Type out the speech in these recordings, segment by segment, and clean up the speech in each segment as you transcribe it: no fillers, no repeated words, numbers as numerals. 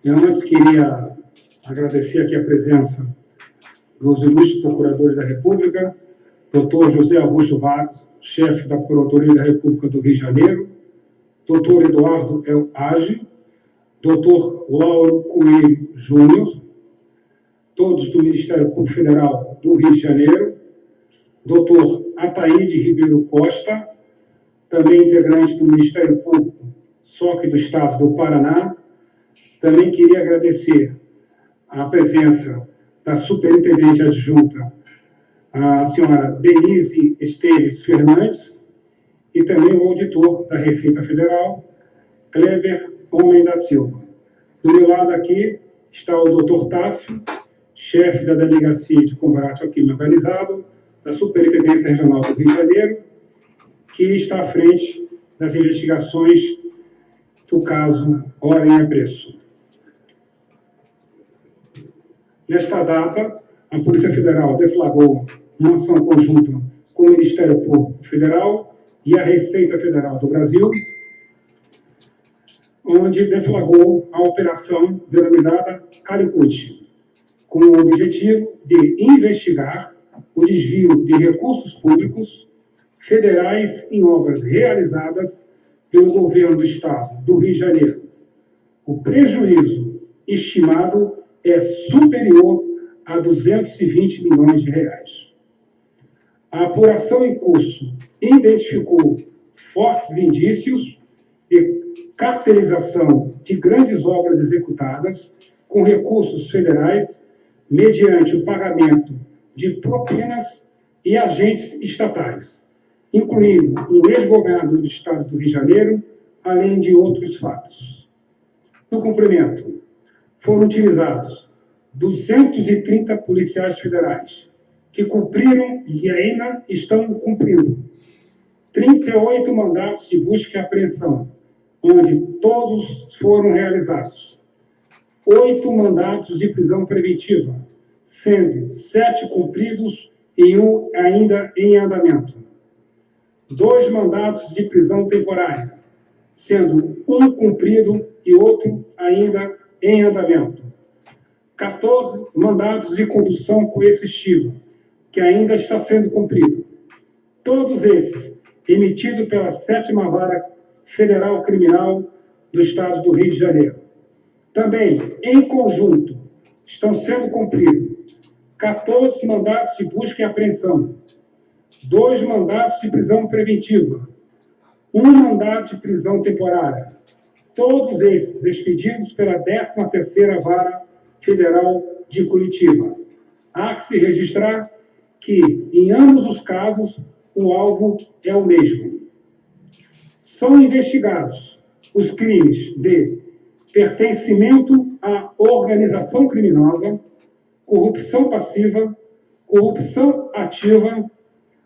Eu antes queria agradecer aqui a presença dos ilustres procuradores da República, doutor José Augusto Vargas, chefe da Procuradoria da República do Rio de Janeiro, doutor Eduardo El Age, doutor Lauro Coelho Júnior, todos do Ministério Público Federal do Rio de Janeiro, doutor Ataíde Ribeiro Costa, também integrante do Ministério Público, SOC do Estado do Paraná. Também queria agradecer a presença da superintendente adjunta, a senhora Denise Esteves Fernandes, e também o auditor da Receita Federal, Kleber Homem da Silva. Do meu lado aqui está o doutor Tássio, chefe da Delegacia de Combate ao Crime Organizado, da Superintendência Regional do Rio de Janeiro, que está à frente das investigações do caso Ordem e Apreço. Nesta data, a Polícia Federal deflagrou uma ação conjunta com o Ministério Público Federal e a Receita Federal do Brasil, onde deflagrou a operação denominada Calicut, com o objetivo de investigar o desvio de recursos públicos federais em obras realizadas pelo governo do Estado do Rio de Janeiro. O prejuízo estimado é superior a 220 milhões de reais. A apuração em curso identificou fortes indícios de cartelização de grandes obras executadas com recursos federais mediante o pagamento de propinas e agentes estatais, incluindo um ex-governador do Estado do Rio de Janeiro, além de outros fatos. No cumprimento, foram utilizados 230 policiais federais, que cumpriram e ainda estão cumprindo 38 mandatos de busca e apreensão, onde todos foram realizados, 8 mandatos de prisão preventiva, sendo 7 cumpridos e 1 ainda em andamento, 2 mandatos de prisão temporária, sendo 1 cumprido e outro ainda em andamento, 14 mandatos de condução coercitiva, que ainda está sendo cumprido, todos esses emitidos pela 7ª Vara Federal Criminal do Estado do Rio de Janeiro. Também, em conjunto, estão sendo cumpridos 14 mandatos de busca e apreensão, 2 mandatos de prisão preventiva, 1 mandato de prisão temporária, todos esses expedidos pela 13ª Vara Federal de Curitiba. Há que se registrar que, em ambos os casos, o alvo é o mesmo. São investigados os crimes de pertencimento à organização criminosa, corrupção passiva, corrupção ativa,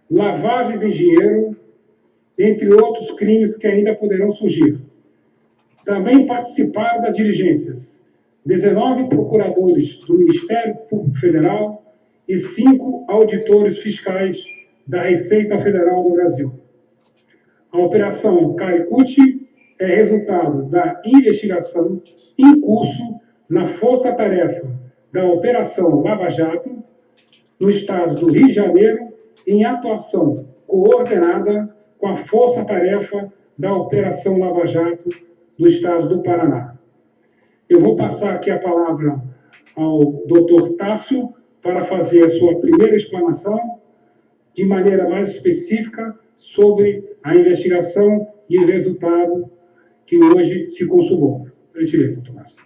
lavagem de dinheiro, entre outros crimes que ainda poderão surgir. Também participaram das diligências 19 procuradores do Ministério Público Federal e 5 auditores fiscais da Receita Federal do Brasil. A Operação Calicut é resultado da investigação em curso na força-tarefa da Operação Lava Jato, no Estado do Rio de Janeiro, em atuação coordenada com a força-tarefa da Operação Lava Jato do Estado do Paraná. Eu vou passar aqui a palavra ao doutor Tássio para fazer a sua primeira explanação de maneira mais específica sobre a investigação e o resultado que hoje se consumou. Por gentileza, doutor Tássio.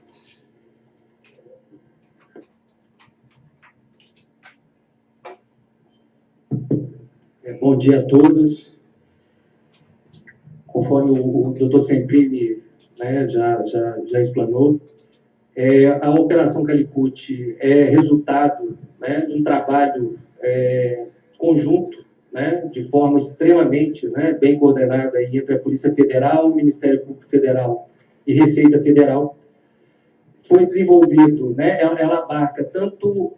Bom dia a todos. Conforme o doutor Semprini, né, já explanou, a Operação Calicut é resultado, né, de um trabalho conjunto, né, de forma extremamente, né, bem coordenada aí entre a Polícia Federal, o Ministério Público Federal e Receita Federal. Foi desenvolvido, né, ela abarca tanto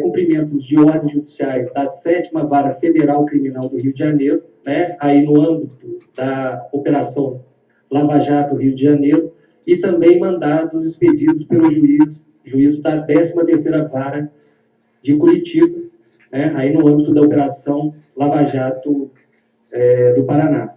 cumprimentos de ordens judiciais da 7ª Vara Federal Criminal do Rio de Janeiro, né, aí no âmbito da Operação Lava Jato Rio de Janeiro, e também mandados expedidos pelo juízo da 13ª Vara de Curitiba, né, aí no âmbito da Operação Lava Jato do Paraná.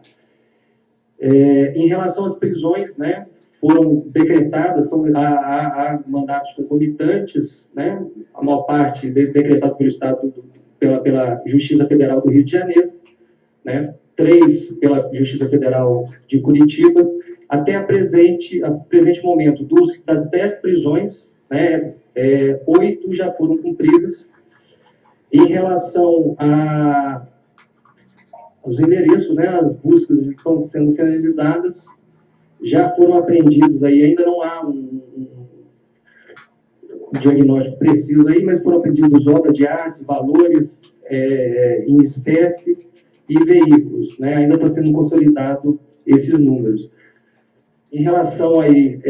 Em relação às prisões, né, foram decretadas, há mandatos concomitantes, né, a maior parte decretado pelo Estado, pela Justiça Federal do Rio de Janeiro, né, 3 pela Justiça Federal de Curitiba. Até a presente momento, das 10 prisões, né, 8 já foram cumpridas. Em relação aos endereços, né, as buscas estão sendo finalizadas, já foram apreendidos aí, ainda não há um diagnóstico preciso aí, mas foram apreendidos obras de arte, valores em espécie e veículos, né? Ainda está sendo consolidado esses números. Em relação aí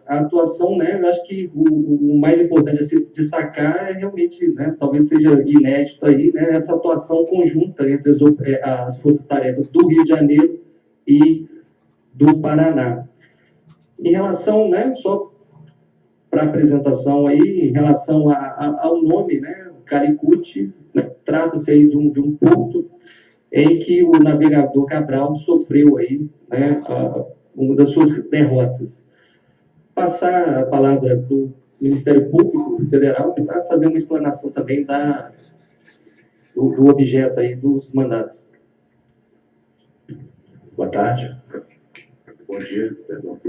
à atuação, né, eu acho que o mais importante a se destacar é realmente, né, talvez seja inédito aí, né, essa atuação conjunta entre as forças-tarefas do Rio de Janeiro e do Paraná. Em relação, né, só para apresentação aí, em relação ao nome, né, Calicut, né, trata-se aí de um porto em que o navegador Cabral sofreu aí, né, uma das suas derrotas. Passar a palavra para o Ministério Público Federal para fazer uma explanação também do objeto aí dos mandatos. Boa tarde. Bom dia, perdão.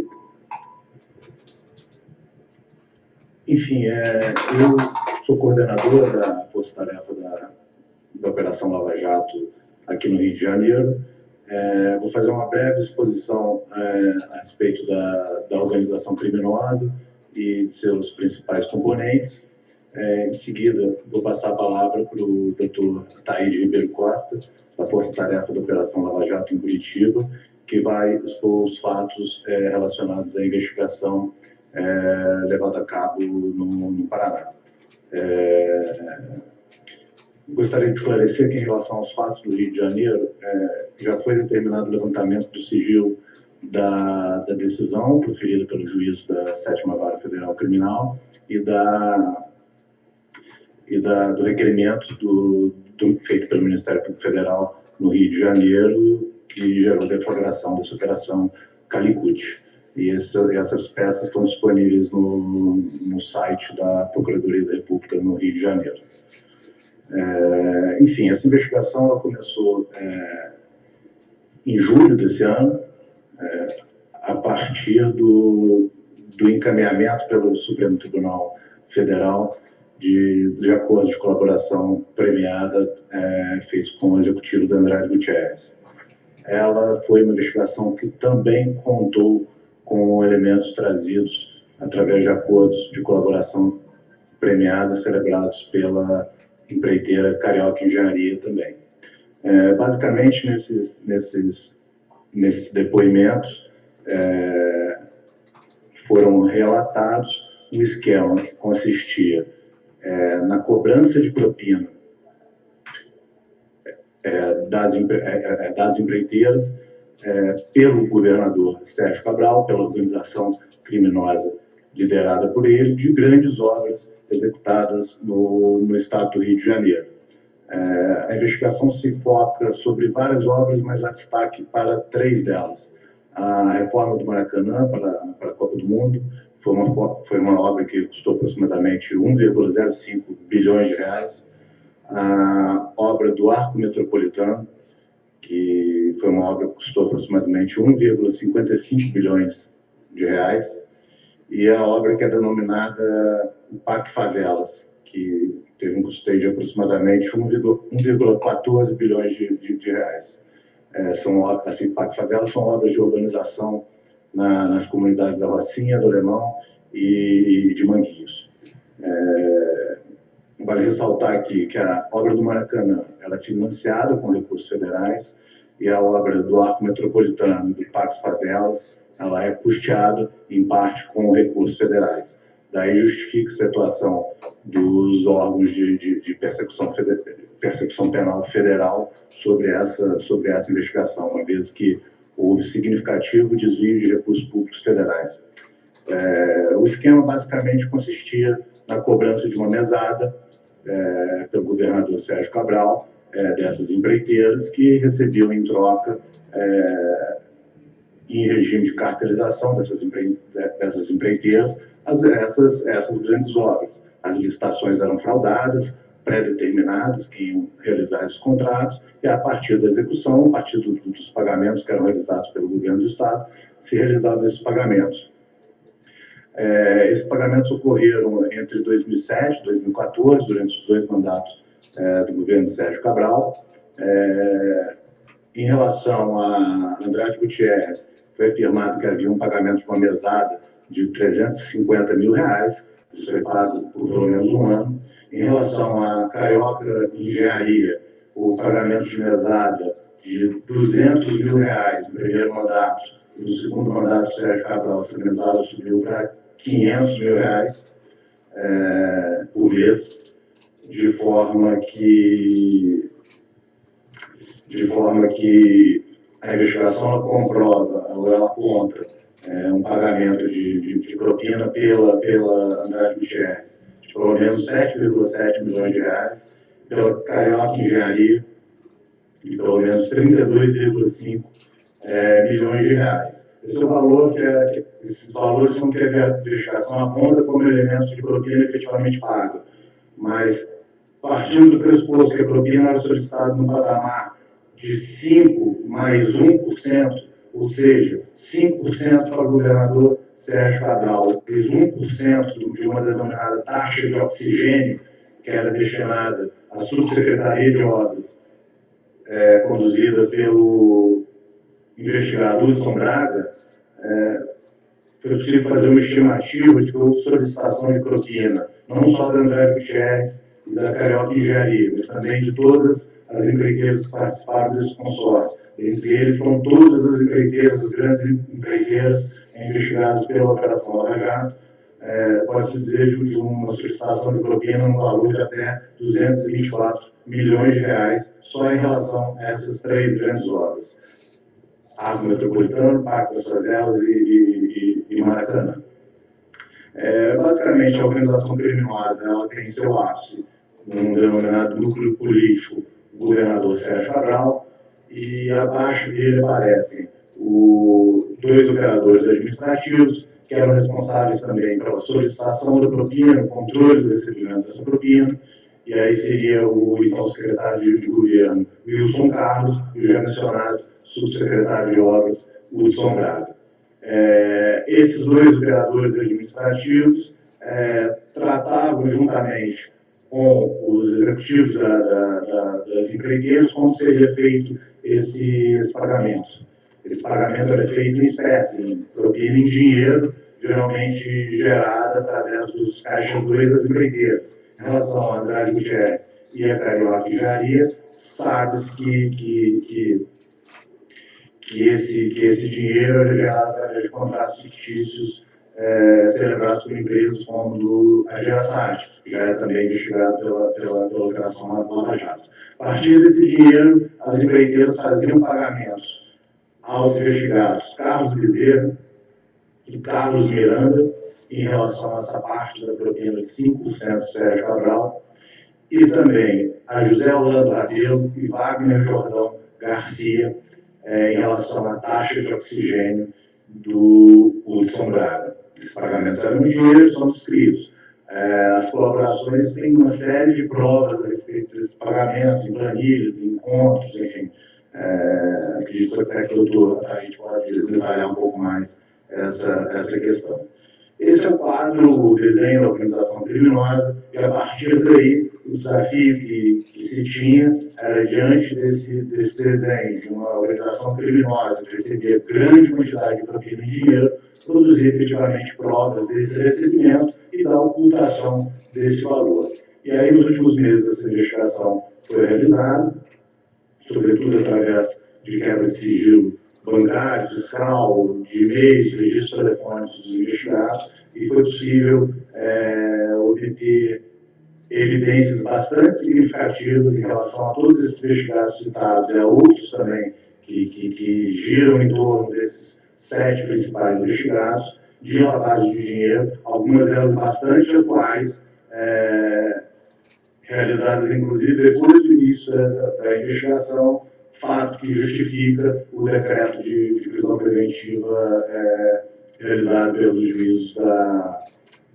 Enfim, eu sou coordenador da Força-Tarefa da Operação Lava Jato aqui no Rio de Janeiro. Vou fazer uma breve exposição a respeito da organização criminosa e de seus principais componentes. Em seguida, vou passar a palavra para o Dr. Ataíde Ribeiro Costa, da Força-Tarefa da Operação Lava Jato em Curitiba, que vai expor os fatos relacionados à investigação levada a cabo no Paraná. Gostaria de esclarecer que, em relação aos fatos do Rio de Janeiro, já foi determinado o levantamento do sigilo da decisão proferida pelo juízo da 7ª Vara Federal Criminal e do requerimento feito pelo Ministério Público Federal no Rio de Janeiro, que gerou deflagração dessa operação Calicut. E essas peças estão disponíveis no site da Procuradoria da República no Rio de Janeiro. Enfim, essa investigação ela começou em julho desse ano, a partir do encaminhamento pelo Supremo Tribunal Federal de acordos de colaboração premiada feitos com o executivo da Andrade Gutierrez. Ela foi uma investigação que também contou com elementos trazidos através de acordos de colaboração premiada celebrados pela empreiteira Carioca Engenharia também. Basicamente, nesses depoimentos, foram relatados um esquema que consistia na cobrança de propina das empreiteiras pelo governador Sérgio Cabral, pela organização criminosa liderada por ele, de grandes obras executadas no estado do Rio de Janeiro. A investigação se foca sobre várias obras, mas há destaque para 3 delas. A reforma do Maracanã para a Copa do Mundo foi uma obra que custou aproximadamente 1,05 bilhões de reais. A obra do Arco Metropolitano, que foi uma obra que custou aproximadamente 1,55 bilhões de reais. E a obra que é denominada PAC Favelas, que teve um custeio de aproximadamente 1,14 bilhões de reais. PAC Favelas são obras de urbanização nas comunidades da Rocinha, do Alemão e de Manguinhos. Vale ressaltar aqui que a obra do Maracanã ela é financiada com recursos federais e a obra do Arco Metropolitano e do PAC Favelas ela é custeada, em parte, com recursos federais. Daí justifica-se a atuação dos órgãos de persecução penal federal sobre essa investigação, uma vez que houve significativo desvio de recursos públicos federais. O esquema basicamente consistia na cobrança de uma mesada pelo governador Sérgio Cabral, dessas empreiteiras que recebiam em troca, em regime de cartelização dessas empreiteiras, essas grandes obras. As licitações eram fraudadas, pré-determinadas, que iam realizar esses contratos, e a partir da execução, a partir dos pagamentos que eram realizados pelo governo do Estado, se realizavam esses pagamentos. Esses pagamentos ocorreram entre 2007 e 2014, durante os 2 mandatos do governo de Sérgio Cabral. Em relação a Andrade Gutierrez, foi afirmado que havia um pagamento de uma mesada de R$350 mil, isso foi pago por pelo menos um ano. Em relação à Carioca Engenharia, o pagamento de mesada de R$200 mil no primeiro mandato, e no segundo mandato, Sérgio Cabral, essa mesada subiu para R$500 mil por mês, de forma que a investigação ela comprova ou ela aponta um pagamento de propina pela Andrade Gutierrez de pelo menos R$7,7 milhões, pela Carioca Engenharia de pelo menos R$32,5 milhões. Esse é o valor esses valores são que a investigação aponta como elemento de propina efetivamente pago. Mas, partindo do pressuposto que a propina era solicitada no patamar de 5 mais 1%, ou seja, 5% para o governador Sérgio Cabral, mais 1% de uma denominada taxa de oxigênio, que era destinada à Subsecretaria de Obras, conduzida pelo investigado Hudson Braga, foi possível fazer uma estimativa de que houve solicitação de propina, não só da Andrade Gutierrez e da Carioca Engenharia, mas também de todas as empreiteiras que participaram desse consórcio. Entre eles foram todas as empreiteiras, as grandes empreiteiras investigadas pela Operação Lava Jato. Pode-se dizer de uma solicitação de propina no valor de até R$224 milhões, só em relação a essas 3 grandes obras: Arco Metropolitano, Parque das Favelas e Maracanã. Basicamente, a organização criminosa ela tem seu ápice num denominado núcleo político, o governador Sérgio Cabral, e abaixo dele aparecem 2 operadores administrativos, que eram responsáveis também pela solicitação da propina, o controle do recebimento dessa propina, e aí seria o então secretário de governo Wilson Carlos e o já mencionado subsecretário de obras Hudson Braga. Esses 2 operadores administrativos tratavam juntamente com os executivos das empreiteiras como seria feito esse pagamento. Esse pagamento era feito em espécie, em propina em dinheiro, geralmente gerada através dos caixas 2 das empreiteiras. Em relação a Andrade Gutierrez e a Carioca Engenharia, sabe-se que esse dinheiro era gerado através de contratos fictícios celebrados por empresas como a Gerasat, que já é também investigado pela Operação Lava Jato. A partir desse dinheiro, as empreiteiras faziam pagamentos aos investigados Carlos Bezerra e Carlos Miranda, em relação a essa parte da propina de 5% Sérgio Cabral, e também a José Orlando Rabelo e Wagner Jordão Garcia, em relação à taxa de oxigênio do Hudson Braga. Esses pagamentos eram em dinheiro, são descritos. As colaborações têm uma série de provas a respeito desses pagamentos, em planilhas, em encontros, enfim. Acredito até que o doutor a gente pode detalhar um pouco mais essa questão. Esse é o quadro, o desenho da organização criminosa, e a partir daí, o desafio que se tinha era, diante desse desenho de uma organização criminosa que recebia grande quantidade de propina em dinheiro, produzir efetivamente provas desse recebimento e da ocultação desse valor. E aí, nos últimos meses, essa investigação foi realizada, sobretudo através de quebra de sigilo bancário, fiscal, de e-mails, registros telefônicos dos investigados, e foi possível obter evidências bastante significativas em relação a todos esses investigados citados e a outros também que giram em torno desses 7 principais investigados, de lavagem de dinheiro, algumas delas bastante atuais, realizadas inclusive depois do início da investigação, fato que justifica o decreto de prisão preventiva realizado pelos juízes da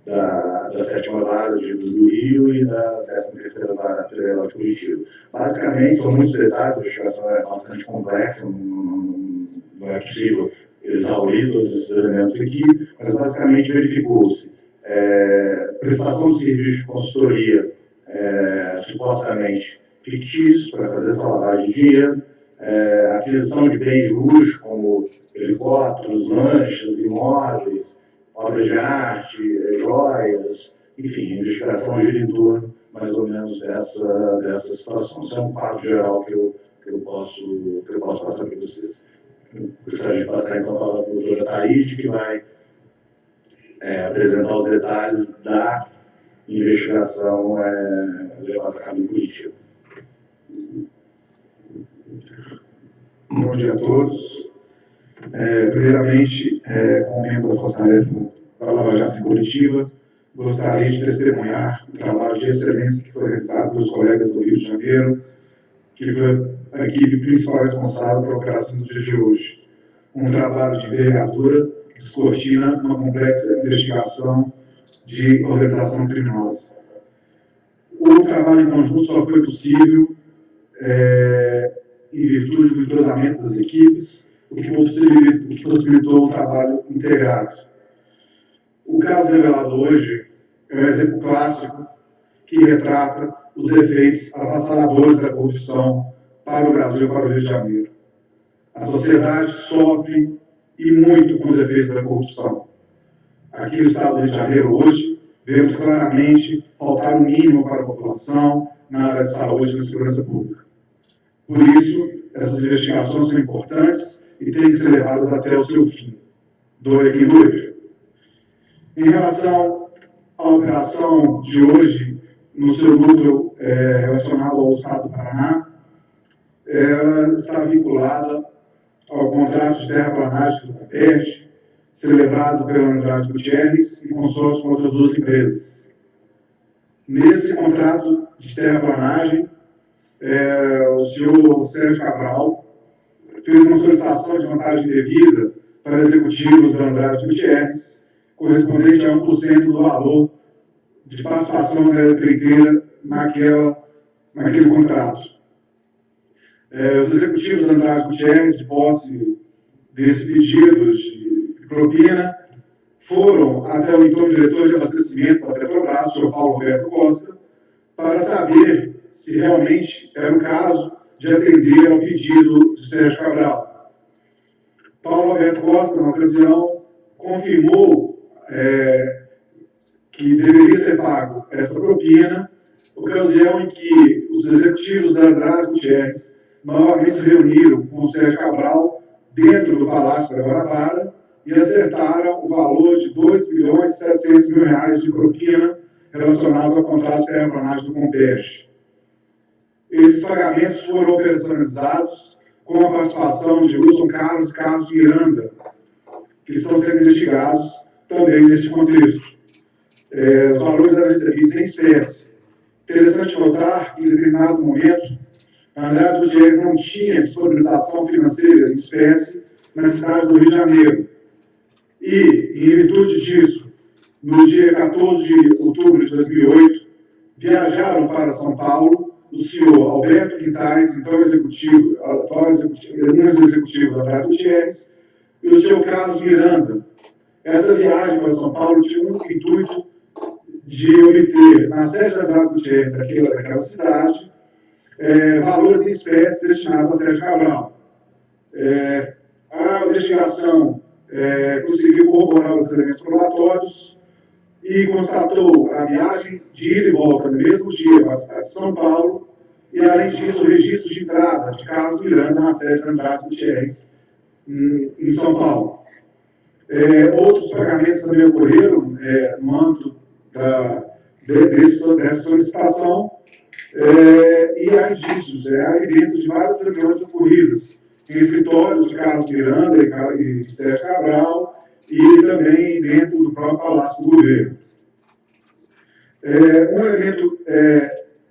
7ª Vara do Rio e da 13ª Vara Federal de Curitiba. Basicamente, são muitos detalhes, a investigação é bastante complexa, não é possível exaurir todos esses elementos aqui, mas basicamente verificou-se prestação de serviço de consultoria supostamente fictícios para fazer essa lavagem de dinheiro, aquisição de bens de luxo, como helicópteros, lanchas, imóveis, obras de arte, joias, enfim, a investigação gira em torno mais ou menos dessa situação. Isso é um quadro geral que eu posso passar para vocês. Eu gostaria de passar então para a doutora Thaís, que vai apresentar os detalhes da investigação levada a cabo em Curitiba. Bom dia a todos. Primeiramente, como membro da Força Tarefa da Lava Jato em Curitiba, gostaria de testemunhar o trabalho de excelência que foi realizado pelos colegas do Rio de Janeiro, que foi a equipe principal responsável pela operação do dia de hoje. Um trabalho de envergadura que descortina uma complexa investigação de organização criminosa. O trabalho em conjunto só foi possível em virtude do entrosamento das equipes, o que possibilitou um trabalho integrado. O caso revelado hoje é um exemplo clássico que retrata os efeitos avassaladores da corrupção para o Brasil e para o Rio de Janeiro. A sociedade sofre e muito com os efeitos da corrupção. Aqui no estado do Rio de Janeiro, hoje, vemos claramente faltar o mínimo para a população na área de saúde e na segurança pública. Por isso, essas investigações são importantes e têm que ser levadas até o seu fim. Doer quem doer. Em relação à operação de hoje, no seu núcleo relacionado ao Estado do Paraná, ela está vinculada ao contrato de terraplanagem do Comperj, celebrado pela Andrade Gutierrez em consórcio com outras 2 empresas. Nesse contrato de terraplanagem, o senhor Sérgio Cabral fez uma solicitação de vantagem devida para executivos da Andrade Gutierrez, correspondente a 1% do valor de participação da empreiteira naquele contrato. Os executivos da Andrade Gutierrez, de posse desse pedido de propina, foram até o então diretor de abastecimento da Petrobras, o senhor Paulo Roberto Costa, para saber se realmente era o caso de atender ao pedido de Sérgio Cabral. Paulo Roberto Costa, na ocasião, confirmou que deveria ser pago essa propina, ocasião em que os executivos da Andrade Gutierrez novamente se reuniram com o Sérgio Cabral dentro do Palácio da Guanabara e acertaram o valor de R$2.700.000 de propina relacionados ao contrato de terraplanagem do Comperj. Esses pagamentos foram operacionalizados com a participação de Wilson Carlos e Carlos Miranda, que estão sendo investigados também neste contexto. Os valores eram recebidos em espécie. Interessante notar que, em determinado momento, a Andrade Gutierrez não tinha disponibilização financeira em espécie na cidade do Rio de Janeiro. E, em virtude disso, no dia 14 de outubro de 2008, viajaram para São Paulo o senhor Alberto Quintais, então atual executivo da Andrade Gutierrez, e o senhor Carlos Miranda. Essa viagem para São Paulo tinha o único intuito de obter, na sede da Andrade Gutierrez daquela cidade, valores em espécie destinados a Sérgio Cabral. A investigação conseguiu corroborar os elementos probatórios e constatou a viagem de ida e volta no mesmo dia para a cidade de São Paulo e, além disso, o registro de entrada de Carlos Miranda na sede da Andrade Gutierrez em São Paulo. Outros pagamentos também ocorreram no âmbito dessa solicitação e há indícios, há evidências de várias reuniões ocorridas em escritórios de Carlos Miranda e Sérgio Cabral e também dentro do próprio Palácio do Governo. Um elemento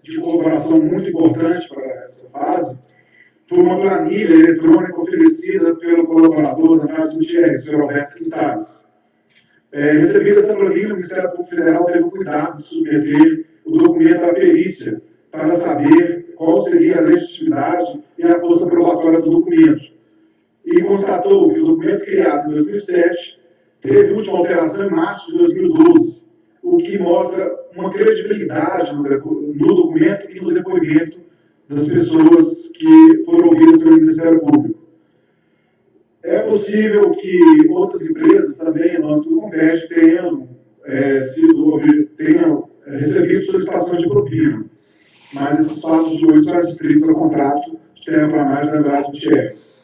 de cooperação muito importante para essa fase foi uma planilha eletrônica oferecida pelo colaborador da Andrade Gutierrez, o senhor Roberto Quintais. Recebida essa planilha, o Ministério Público Federal teve o cuidado de submeter o documento à perícia para saber qual seria a legitimidade e a força probatória do documento. E constatou que o documento criado em 2007 teve última alteração em março de 2012, o que mostra uma credibilidade no documento e no depoimento das pessoas que foram ouvidas pelo Ministério Público. É possível que outras empresas também, no âmbito do Comperj, tenham recebido solicitação de propina, mas esses fatos de hoje são adscritos ao contrato de terraplanagem da Andrade Gutierrez.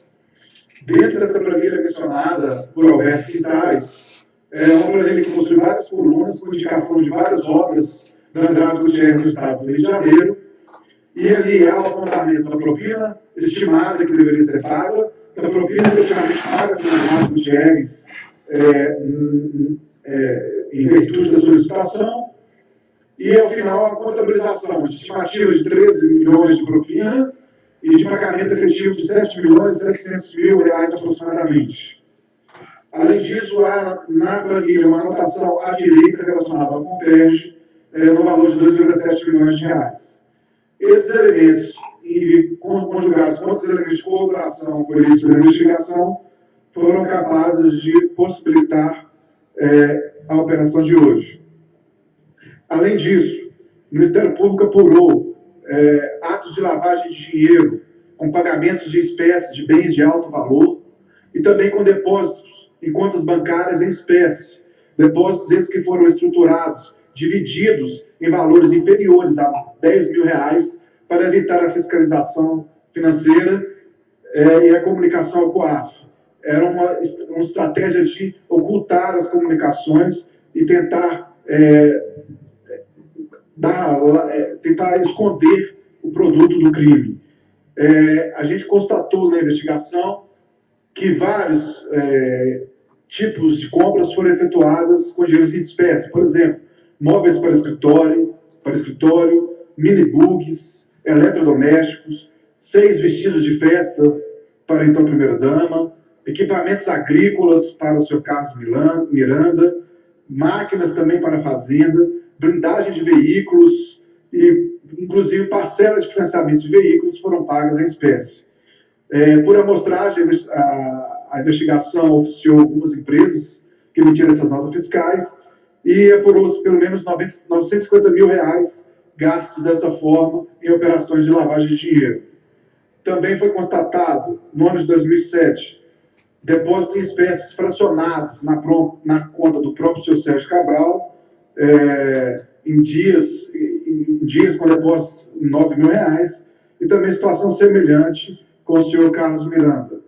Dentro dessa planilha mencionada por Alberto Quintais, é uma planilha que possui várias colunas com indicação de várias obras da Andrade Gutierrez no estado do Rio de Janeiro, e ali há o apontamento da propina estimada que deveria ser paga, da propina efetivamente paga pela Andrade Gutierrez em virtude da solicitação, e ao final a contabilização de estimativa de 13 milhões de propina e de pagamento efetivo de 7 milhões e 700 mil reais aproximadamente. Além disso, há na planilha uma anotação à direita relacionada ao Comperj no valor de 2,7 milhões de reais. Esses elementos, conjugados com outros elementos de cooperação colhidos pela investigação, foram capazes de possibilitar a operação de hoje. Além disso, o Ministério Público apurou atos de lavagem de dinheiro com pagamentos de espécie de bens de alto valor e também com depósitos em contas bancárias em espécie, depósitos esses que foram estruturados, divididos em valores inferiores a 10 mil reais para evitar a fiscalização financeira e a comunicação ao COAF. Era uma estratégia de ocultar as comunicações e tentar tentar esconder o produto do crime. A gente constatou na investigação que vários tipos de compras foram efetuadas com dinheiro em espécie. Por exemplo, móveis para escritório, minibugs, eletrodomésticos, 6 vestidos de festa para a então primeira-dama, equipamentos agrícolas para o Sr. Carlos Miranda, máquinas também para a fazenda, blindagem de veículos e, inclusive, parcelas de financiamento de veículos foram pagas em espécie. Por amostragem, a investigação oficiou algumas empresas que emitiram essas notas fiscais e apurou pelo menos 950 mil reais gastos dessa forma em operações de lavagem de dinheiro. Também foi constatado, no ano de 2007, depósito em espécies fracionados na conta do próprio Sr. Sérgio Cabral, em dias com depósitos de 9 mil reais, e também situação semelhante com o senhor Carlos Miranda.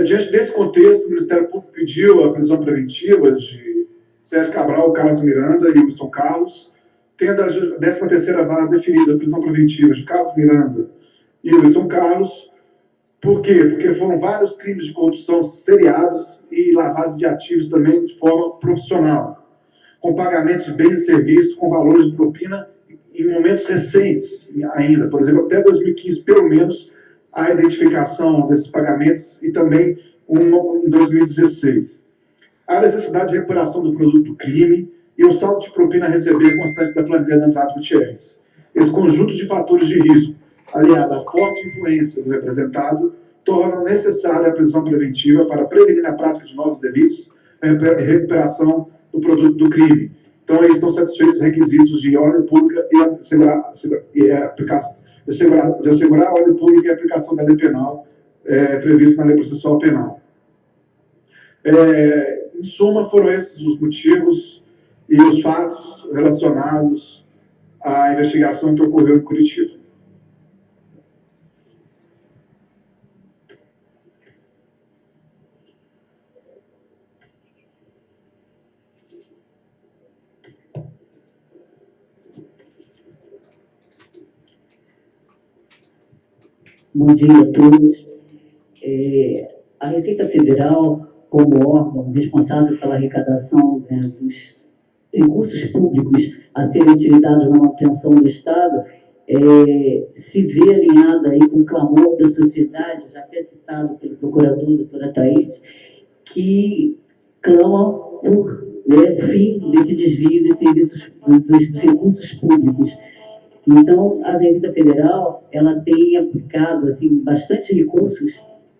Diante desse contexto, o Ministério Público pediu a prisão preventiva de Sérgio Cabral, Carlos Miranda e Wilson Carlos, tendo a 13ª vara definida a prisão preventiva de Carlos Miranda e Wilson Carlos. Por quê? Porque foram vários crimes de corrupção seriados e lavagem de ativos também de forma profissional, com pagamentos de bens e serviços com valores de propina em momentos recentes ainda, por exemplo, até 2015, pelo menos, a identificação desses pagamentos e também em 2016. A necessidade de recuperação do produto do crime e o saldo de propina a receber constante da planilha da Andrade Gutierrez. Esse conjunto de fatores de risco, aliado à forte influência do representado, tornam necessária a prisão preventiva para prevenir a prática de novos delitos e recuperação do produto do crime. Então, aí estão satisfeitos os requisitos de ordem pública de assegurar a ordem pública e a aplicação da lei penal prevista na lei processual penal. Em suma, foram esses os motivos e os fatos relacionados à investigação que ocorreu em Curitiba. Bom dia a todos. A Receita Federal como órgão responsável pela arrecadação, né, dos recursos públicos a serem utilizados na manutenção do Estado, se vê alinhada aí com o clamor da sociedade, já até citado pelo procurador, doutor Ataíde, que clama por, né, fim desse desvio dos serviços, dos recursos públicos. Então, a Receita Federal, ela tem aplicado, assim, bastante recursos,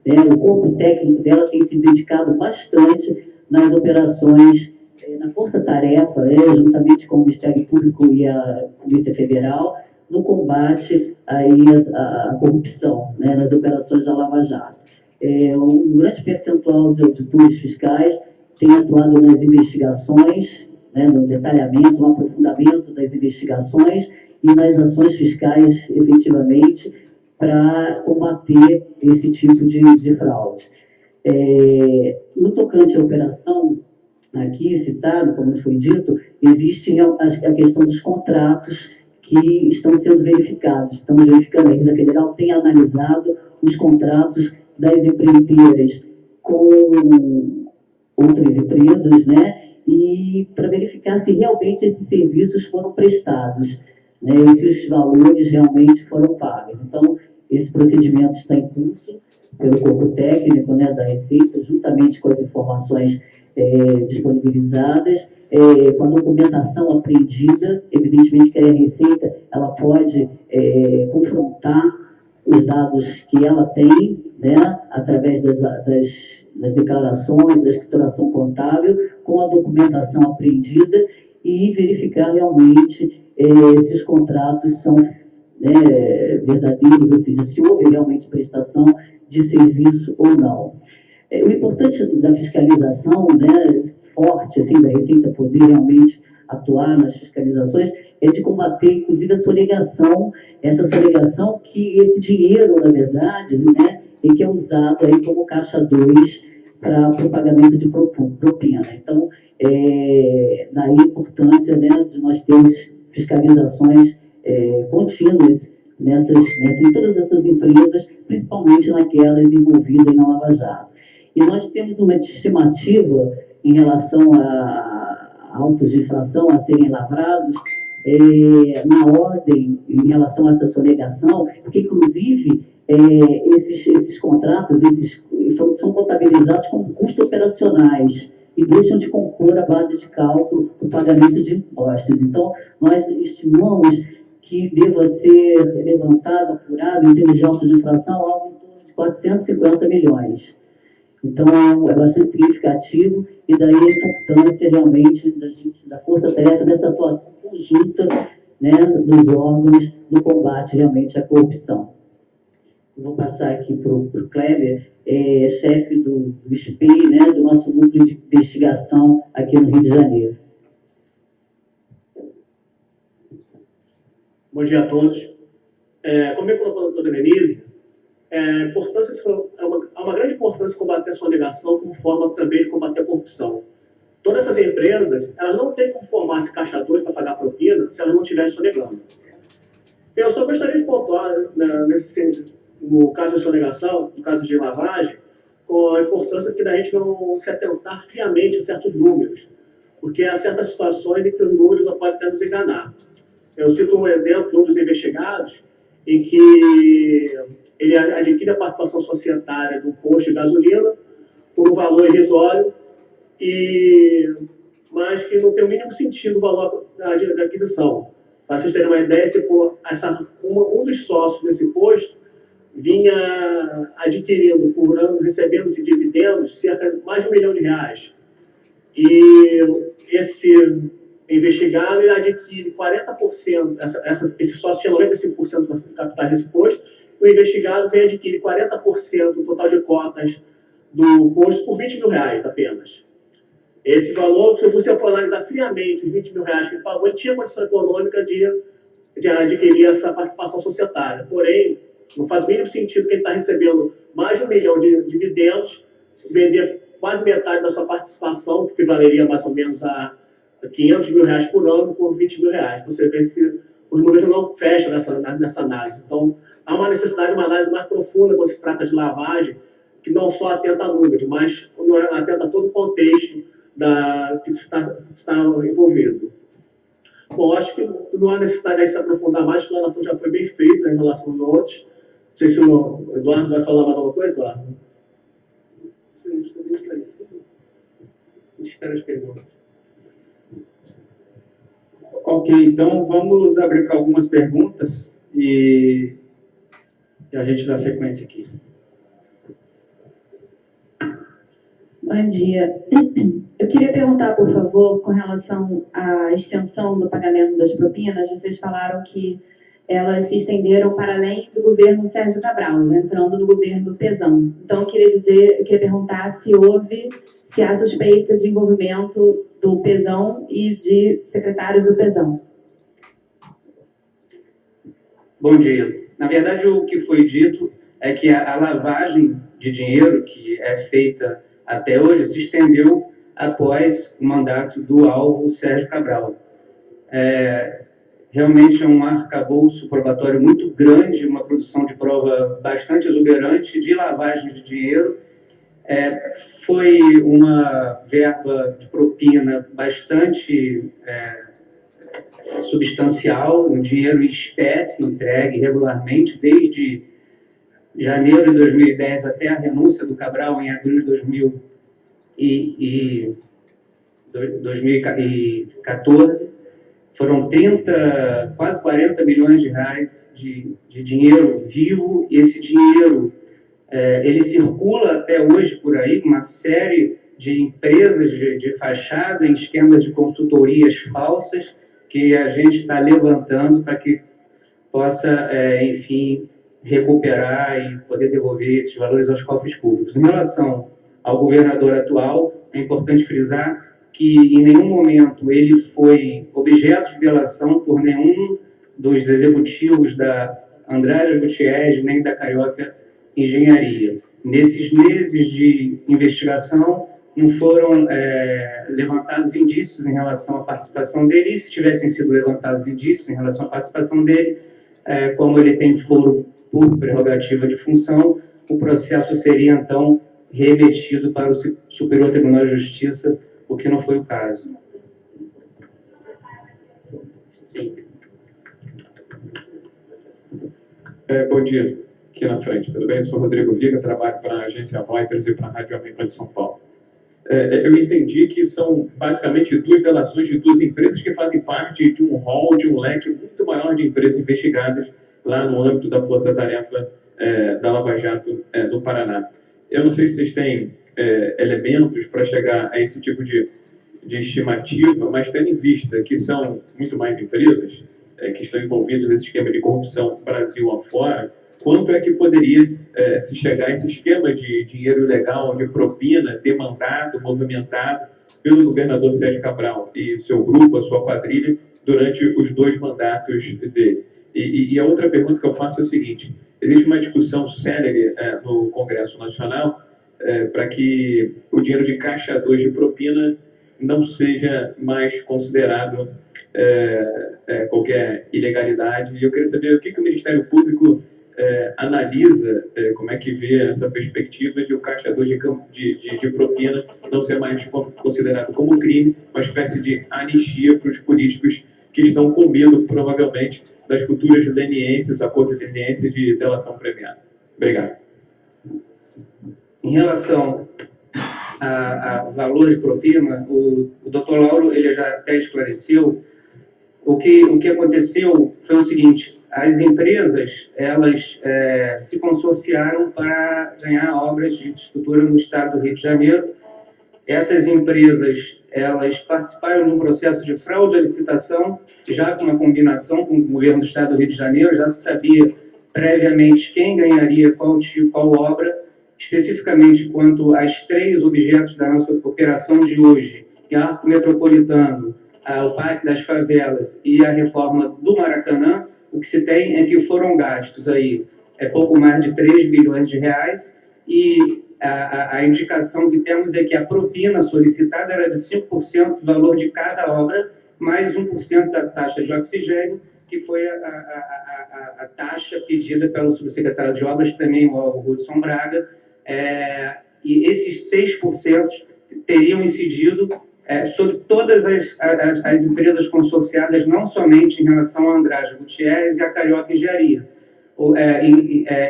né, o corpo técnico dela tem se dedicado bastante nas operações, na força-tarefa, né, juntamente com o Ministério Público e a Polícia Federal, no combate aí à corrupção, né, nas operações da Lava Jato. Um grande percentual de auditores fiscais tem atuado nas investigações, né, no detalhamento, no aprofundamento das investigações e nas ações fiscais, efetivamente, para combater esse tipo de fraude. No tocante à operação aqui citada, como foi dito, existe a questão dos contratos que estão sendo verificados. Estamos verificando, a Receita Federal tem analisado os contratos das empreiteiras com outras empresas, né, e para verificar se realmente esses serviços foram prestados, né, e se os valores realmente foram pagos. Então, esse procedimento está em curso pelo corpo técnico, né, da Receita, juntamente com as informações disponibilizadas, com a documentação apreendida. Evidentemente que a Receita ela pode confrontar os dados que ela tem, né, através das declarações, da escrituração contábil, com a documentação apreendida e verificar realmente se os contratos são, né, verdadeiros, ou seja, se houve realmente prestação de serviço ou não. O importante da fiscalização, né, forte, assim, da Receita poder realmente atuar nas fiscalizações, é de combater, inclusive, a sonegação, essa sonegação que esse dinheiro, na verdade, né, que é usado aí como caixa 2 para o pagamento de propina. Então, daí a importância, né, de nós termos fiscalizações contínuas em todas essas empresas, principalmente naquelas envolvidas na Lava Jato. E nós temos uma estimativa em relação a autos de infração a serem lavrados, na ordem, em relação a essa sonegação, porque, inclusive, esses contratos são contabilizados como custos operacionais e deixam de compor a base de cálculo do pagamento de impostos. Então, nós estimamos que deva ser levantado, apurado, em termos de autos de infração, algo em torno de 450 milhões. Então, é bastante significativo, e daí a importância realmente da força-tarefa, dessa atuação conjunta, né, dos órgãos no combate realmente à corrupção. Eu vou passar aqui para o Kleber, chefe do SPI, né, do nosso núcleo de investigação aqui no Rio de Janeiro. Bom dia a todos. Como eu colocou a doutora Denise, há uma grande importância combater a sonegação como forma também de combater a corrupção. Todas essas empresas, elas não têm como formar-se caixa 2 para pagar propina se elas não estiverem sonegando. Eu só gostaria de pontuar, no caso de sonegação, no caso de lavagem, com a importância que da gente não se atentar friamente a certos números, porque há certas situações em que os números não podem até nos enganar. Eu cito um exemplo de um dos investigados, em que ele adquire a participação societária do posto de gasolina por um valor irrisório, mas que não tem o mínimo sentido o valor da aquisição. Para vocês terem uma ideia, um dos sócios desse posto vinha adquirindo por ano, recebendo de dividendos, cerca de mais de R$1 milhão. E esse investigado, ele adquire 40%, esse sócio tinha 95% do capital desse posto, o investigado vem adquirir 40% do total de cotas do posto por R$20 mil apenas. Esse valor, se você for analisar friamente os R$20 mil que ele pagou, ele tinha condição econômica de adquirir essa participação societária. Porém, não faz o mínimo sentido que ele está recebendo mais de R$1 milhão de dividendos, vender quase metade da sua participação, que equivaleria mais ou menos a R$500 mil por ano, por R$20 mil. Você vê que os números não fecham nessa análise. Então, há uma necessidade de uma análise mais profunda quando se trata de lavagem, que não só atenta a números, mas atenta a todo o contexto que está envolvido. Bom, acho que não há necessidade de se aprofundar mais, a explanação já foi bem feita em relação aos outros. Não sei se o Eduardo vai falar mais alguma coisa, Eduardo. Estou bem esclarecido. Espero as perguntas. Ok, então vamos abrir para algumas perguntas e a gente dá sequência aqui. Bom dia. Eu queria perguntar, por favor, com relação à extensão do pagamento das propinas. Vocês falaram que elas se estenderam para além do governo Sérgio Cabral, entrando no governo Pezão. Então, eu queria perguntar se há suspeita de envolvimento do Pezão e de secretários do Pezão. Bom dia. Na verdade, o que foi dito é que a lavagem de dinheiro que é feita até hoje se estendeu após o mandato do alvo Sérgio Cabral. Realmente é um arcabouço probatório muito grande, uma produção de prova bastante exuberante de lavagem de dinheiro. Foi uma verba de propina bastante substancial, um dinheiro em espécie entregue regularmente desde janeiro de 2010 até a renúncia do Cabral em abril de 2014. Foram quase 40 milhões de reais de dinheiro vivo. Esse dinheiro ele circula até hoje por aí, uma série de empresas de fachada em esquemas de consultorias falsas que a gente está levantando para que possa, enfim, recuperar e poder devolver esses valores aos cofres públicos. Em relação ao governador atual, é importante frisar que em nenhum momento ele foi objeto de delação por nenhum dos executivos da Andrade Gutierrez nem da Carioca Engenharia. Nesses meses de investigação, não foram levantados indícios em relação à participação dele, e se tivessem sido levantados indícios em relação à participação dele, como ele tem foro por prerrogativa de função, o processo seria, então, remetido para o Superior Tribunal de Justiça, o que não foi o caso. Sim. Bom dia, aqui na frente, tudo bem? Eu sou Rodrigo Viga, trabalho para a agência Reuters e para a Rádio Jovem de São Paulo. Eu entendi que são basicamente duas delações de duas empresas que fazem parte de um rol, de um leque muito maior de empresas investigadas lá no âmbito da Força Tarefa da Lava Jato do Paraná. Eu não sei se vocês têm elementos para chegar a esse tipo de estimativa, mas tendo em vista que são muito mais empresas que estão envolvidas nesse esquema de corrupção Brasil afora, quanto é que poderia se chegar a esse esquema de dinheiro ilegal, de propina, demandado, movimentado pelo governador Sérgio Cabral e seu grupo, a sua quadrilha, durante os 2 mandatos dele? E a outra pergunta que eu faço é o seguinte: existe uma discussão célere no Congresso Nacional para que o dinheiro de caixa 2 de propina não seja mais considerado qualquer ilegalidade. E eu queria saber o que o Ministério Público analisa, como é que vê essa perspectiva de o caixa 2 de propina não ser mais considerado como crime, uma espécie de anistia para os políticos que estão com medo, provavelmente, das futuras leniências, acordos de leniência de delação premiada. Obrigado. Em relação a valor de propina, o doutor Lauro ele já até esclareceu. O que aconteceu foi o seguinte: as empresas elas se consorciaram para ganhar obras de estrutura no estado do Rio de Janeiro. Essas empresas elas participaram de um processo de fraude à licitação, já com uma combinação com o governo do estado do Rio de Janeiro. Já se sabia previamente quem ganharia qual obra. Especificamente quanto aos 3 objetos da nossa operação de hoje, que é o Arco Metropolitano, o Parque das Favelas e a reforma do Maracanã, o que se tem é que foram gastos aí pouco mais de 3 bilhões de reais, e a indicação que temos é que a propina solicitada era de 5% do valor de cada obra, mais 1% da taxa de oxigênio, que foi a taxa pedida pelo subsecretário de Obras, também o Hudson Braga, e esses 6% teriam incidido sobre todas as empresas consorciadas, não somente em relação a Andrade Gutierrez e a Carioca Engenharia.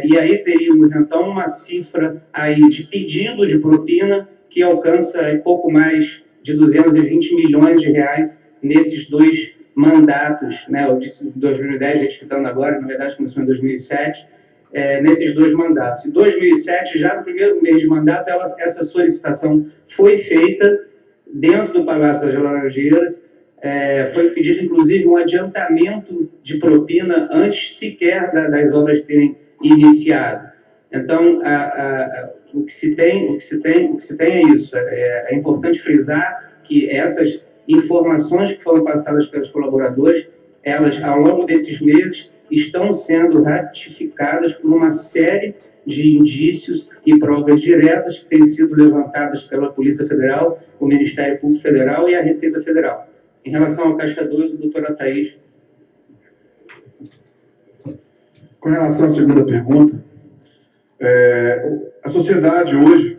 E aí teríamos, então, uma cifra aí de pedido de propina que alcança pouco mais de 220 milhões de reais nesses dois mandatos, né? Eu disse 2010, retificando agora, na verdade começou em 2007, nesses dois mandatos. Em 2007, já no primeiro mês de mandato, essa solicitação foi feita dentro do Palácio das Laranjeiras, foi pedido, inclusive, um adiantamento de propina antes sequer das obras terem iniciado. Então, o que se tem é isso. É importante frisar que essas informações que foram passadas pelos colaboradores, elas, ao longo desses meses, estão sendo ratificadas por uma série de indícios e provas diretas que têm sido levantadas pela Polícia Federal, o Ministério Público Federal e a Receita Federal. Em relação ao Caixa 2, o doutor Ataís. Com relação à segunda pergunta, a sociedade hoje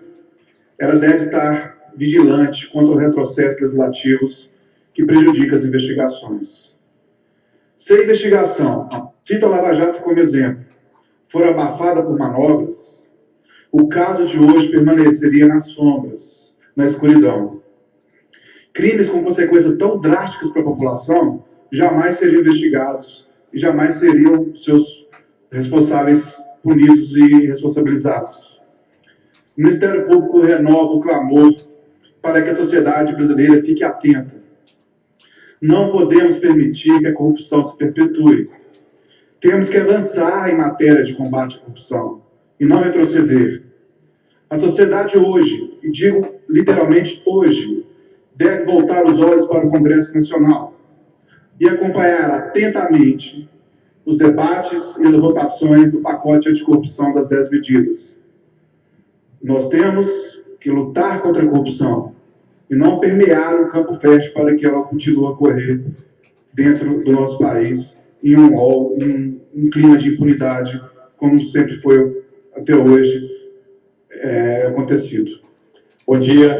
ela deve estar vigilante quanto aos retrocessos legislativos que prejudicam as investigações. Se a investigação, cito a Lava Jato como exemplo, for abafada por manobras, o caso de hoje permaneceria nas sombras, na escuridão. Crimes com consequências tão drásticas para a população jamais seriam investigados e jamais seriam seus responsáveis punidos e responsabilizados. O Ministério Público renova o clamor para que a sociedade brasileira fique atenta. Não podemos permitir que a corrupção se perpetue. Temos que avançar em matéria de combate à corrupção e não retroceder. A sociedade hoje, e digo literalmente hoje, deve voltar os olhos para o Congresso Nacional e acompanhar atentamente os debates e as votações do pacote anticorrupção das 10 medidas. Nós temos que lutar contra a corrupção e não permear o campo fértil para que ela continue a correr dentro do nosso país em um clima de impunidade, como sempre foi até hoje acontecido. Bom dia,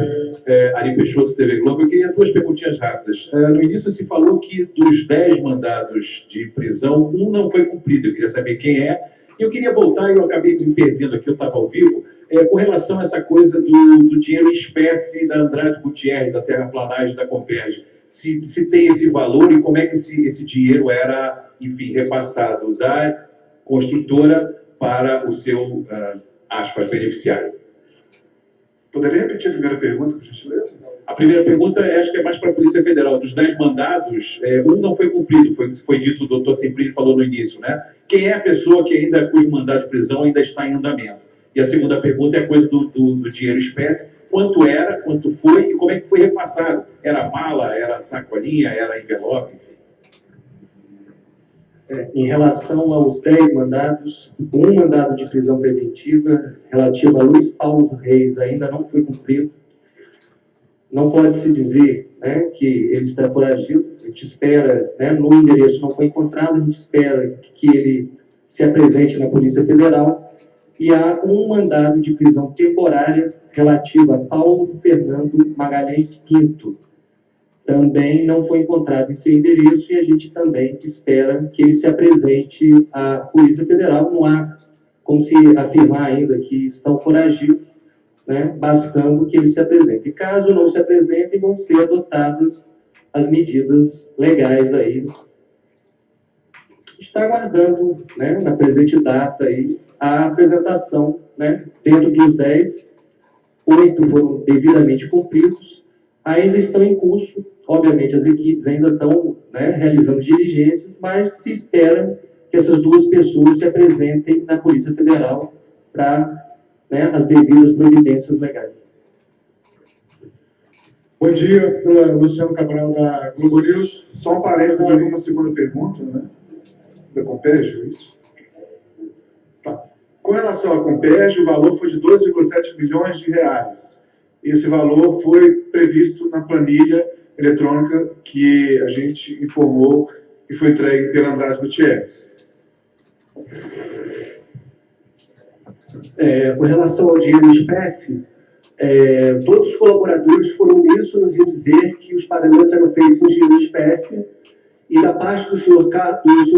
Ari Peixoto, TV Globo. Eu queria duas perguntinhas rápidas. No início se falou que dos 10 mandados de prisão, um não foi cumprido. Eu queria saber quem é. Eu queria voltar, e eu acabei me perdendo aqui, eu estava ao vivo, com relação a essa coisa do dinheiro em espécie da Andrade Gutierrez, da terraplanagem da Comperj. Se tem esse valor e como é que esse dinheiro era, enfim, repassado da construtora para o seu, aspas, beneficiário. Poderia repetir a primeira pergunta, por gentileza? A primeira pergunta, acho que é mais para a Polícia Federal. Dos 10 mandados, um não foi cumprido, foi dito, o doutor Semprini falou no início, né? Quem é a pessoa que cujo mandado de prisão ainda está em andamento? E a segunda pergunta é a coisa do dinheiro em espécie. Quanto era, quanto foi e como é que foi repassado? Era mala, era sacolinha, era envelope? Em relação aos 10 mandados, um mandado de prisão preventiva relativo a Luiz Paulo Reis ainda não foi cumprido. Não pode-se dizer, né, que ele está foragido. A gente espera, né, no endereço não foi encontrado, a gente espera que ele se apresente na Polícia Federal. E há um mandado de prisão temporária relativo a Paulo Fernando Magalhães Pinto. Também não foi encontrado em seu endereço e a gente também espera que ele se apresente à Polícia Federal. Não há como se afirmar ainda que estão foragidos, né, bastando que ele se apresente. E caso não se apresentem, vão ser adotadas as medidas legais aí. Está aguardando, né, na presente data aí, a apresentação, né, dentro dos 10, 8 foram devidamente cumpridos, ainda estão em curso. Obviamente, as equipes ainda estão, né, realizando diligências, mas se espera que essas duas pessoas se apresentem na Polícia Federal para, né, as devidas providências legais. Bom dia, Luciano Cabral, da Globo News. Só um parênteses, havia uma segunda pergunta, né? Da Comperj, é isso? Tá. Com relação à Comperj, o valor foi de 2,7 milhões de reais. Esse valor foi previsto na planilha eletrônica que a gente informou e foi entregue pela Andrade Gutierrez. Com relação ao dinheiro em espécie, todos os colaboradores foram uníssonos em dizer que os pagamentos eram feitos em dinheiro em espécie, e da parte do senhor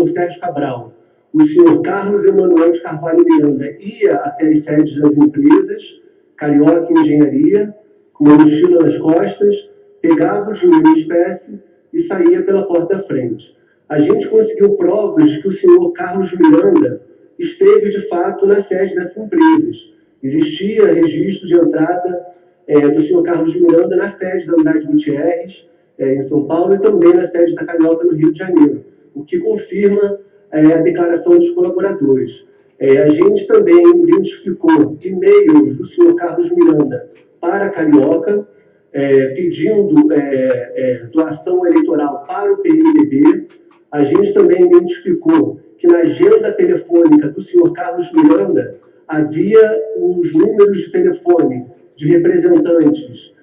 Sérgio Cabral, o senhor Carlos Emanuel de Carvalho Miranda ia até as sedes das empresas, Carioca Engenharia, com uma mochila nas costas, pegava o dinheiro em espécie e saía pela porta da frente. A gente conseguiu provas de que o senhor Carlos Miranda esteve, de fato, na sede dessas empresas. Existia registro de entrada do senhor Carlos Miranda na sede da Andrade Gutierrez, em São Paulo, e também na sede da Carioca, no Rio de Janeiro, o que confirma a declaração dos colaboradores. A gente também identificou e-mails do senhor Carlos Miranda para a Carioca, pedindo doação eleitoral para o PMDB. A gente também identificou que na agenda telefônica do senhor Carlos Miranda havia os números de telefone de representantes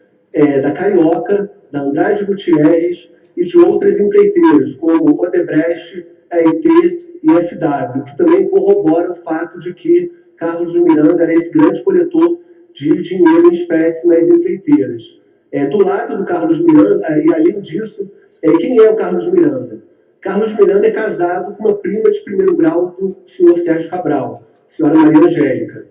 da Carioca, da Andrade Gutierrez e de outras empreiteiras, como Odebrecht, EIT e FW, que também corroboram o fato de que Carlos Miranda era esse grande coletor de dinheiro em espécie nas empreiteiras. Do lado do Carlos Miranda, e além disso, quem é o Carlos Miranda? Carlos Miranda é casado com uma prima de primeiro grau do senhor Sérgio Cabral, a senhora Maria Angélica.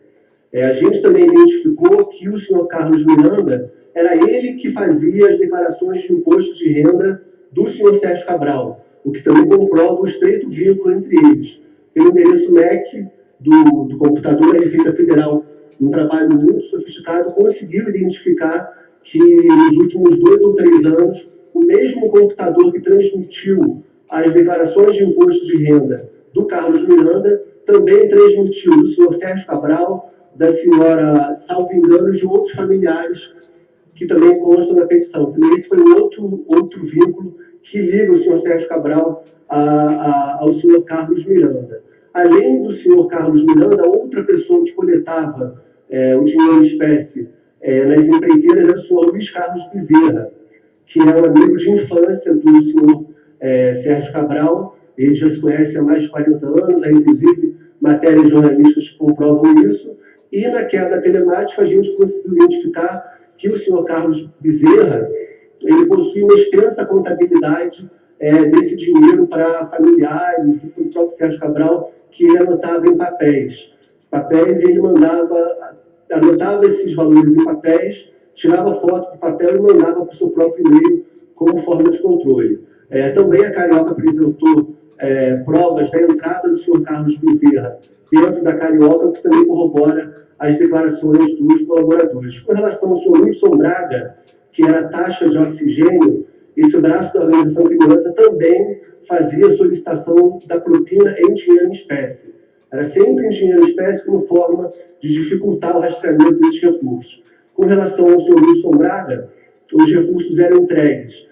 A gente também identificou que o senhor Carlos Miranda era ele que fazia as declarações de imposto de renda do senhor Sérgio Cabral, o que também comprova o estreito vínculo entre eles. Pelo endereço MEC do computador da Receita Federal, um trabalho muito sofisticado, conseguiu identificar que nos últimos 2 ou 3 anos, o mesmo computador que transmitiu as declarações de imposto de renda do Carlos Miranda também transmitiu do senhor Sérgio Cabral, da senhora, salvo engano, de outros familiares que também constam na petição. Então, esse foi outro vínculo que liga o senhor Sérgio Cabral ao senhor Carlos Miranda. Além do senhor Carlos Miranda, outra pessoa que coletava o dinheiro em espécie nas empreiteiras era o senhor Luiz Carlos Bezerra, que é um amigo de infância do senhor Sérgio Cabral. Ele já se conhece há mais de 40 anos, há inclusive matérias jornalísticas que comprovam isso. E na quebra telemática a gente conseguiu identificar que o senhor Carlos Bezerra ele possui uma extensa contabilidade desse dinheiro para familiares e para o próprio Sérgio Cabral, que ele anotava em papéis. E ele anotava esses valores em papéis, tirava foto do papel e mandava para o seu próprio e-mail como forma de controle. Também a Carioca apresentou provas da entrada do senhor Carlos Bezerra dentro da Carioca, que também corrobora as declarações dos colaboradores. Com relação ao senhor Wilson Braga, que era a taxa de oxigênio, esse braço da organização criminosa também fazia solicitação da propina em dinheiro em espécie. Era sempre em dinheiro em espécie como forma de dificultar o rastreamento desses recursos. Com relação ao senhor Wilson Braga, os recursos eram entregues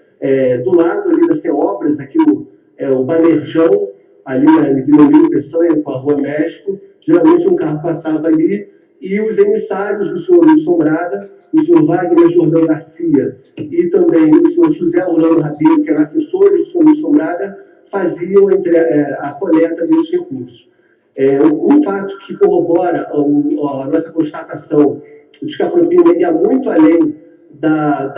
do lado ali das obras, aqui o Banerjão, ali na Vila Peçanha, com a Rua México. Geralmente um carro passava ali e os emissários do senhor Wilson Braga, o senhor Wagner Jordão Garcia e também o senhor José Orlando Rabelo, que era assessor do senhor Wilson Braga, faziam a coleta desses recursos. Um fato que corrobora a nossa constatação de que a propina ia muito além da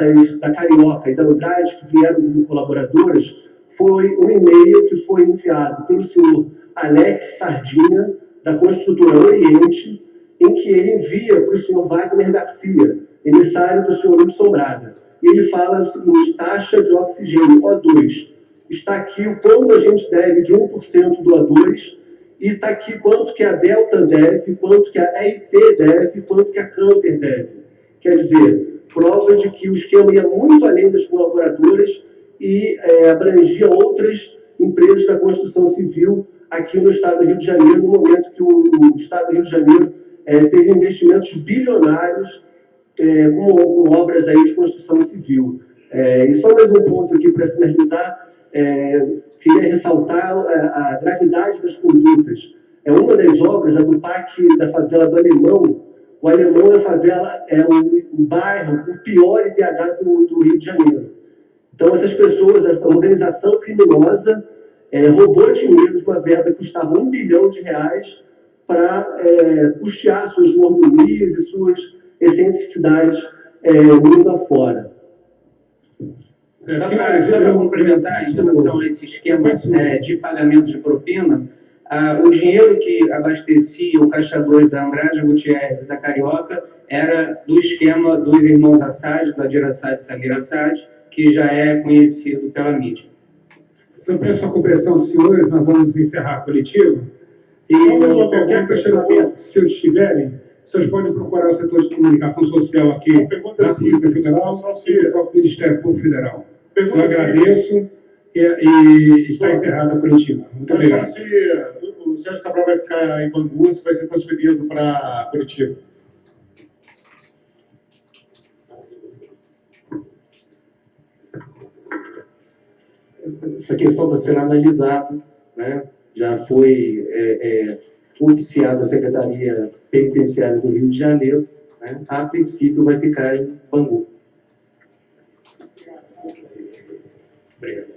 Carioca e da Andrade, que vieram como colaboradores, foi um e-mail que foi enviado pelo senhor Alex Sardinha, da Construtora Oriente, em que ele envia para o senhor Wagner Garcia, emissário do senhor Wilson Braga. E ele fala o seguinte: taxa de oxigênio O2. Está aqui o quanto a gente deve de 1% do O2, e está aqui quanto que a Delta deve, quanto que a EIT deve, quanto que a Canter deve. Quer dizer, prova de que o esquema ia muito além das colaboradoras e abrangia outras empresas da construção civil aqui no estado do Rio de Janeiro, no momento que o estado do Rio de Janeiro teve investimentos bilionários com obras aí de construção civil. E só mais um ponto aqui para finalizar, queria ressaltar a gravidade das condutas. Uma das obras, a do PAC da favela do Alemão. O Alemão é a favela, o bairro com o pior IDH do Rio de Janeiro. Então, essas pessoas, essa organização criminosa, roubou dinheiro de uma verba que custava R$1 bilhão para custear suas mordomias e suas excentricidades mundo afora. Só para complementar, em relação a esse esquema de pagamento de propina, o dinheiro que abastecia o Caixa 2 da Andrade Gutierrez e da Carioca era do esquema dos irmãos Assad, da Dirassad e Samir Assad, que já é conhecido pela mídia. Eu peço a compreensão dos senhores, nós vamos encerrar a coletiva. E qualquer questionamento, se os tiverem, vocês podem procurar o setor de comunicação social aqui da Polícia Federal e do próprio Ministério Público Federal. Eu agradeço e está encerrada a coletiva. Muito obrigado. Se o Sérgio Cabral vai ficar em Bangu, se vai ser transferido para Curitiba. Essa questão está sendo analisada, né? Já foi oficiada a Secretaria Penitenciária do Rio de Janeiro, né? A princípio vai ficar em Bangu. Obrigado.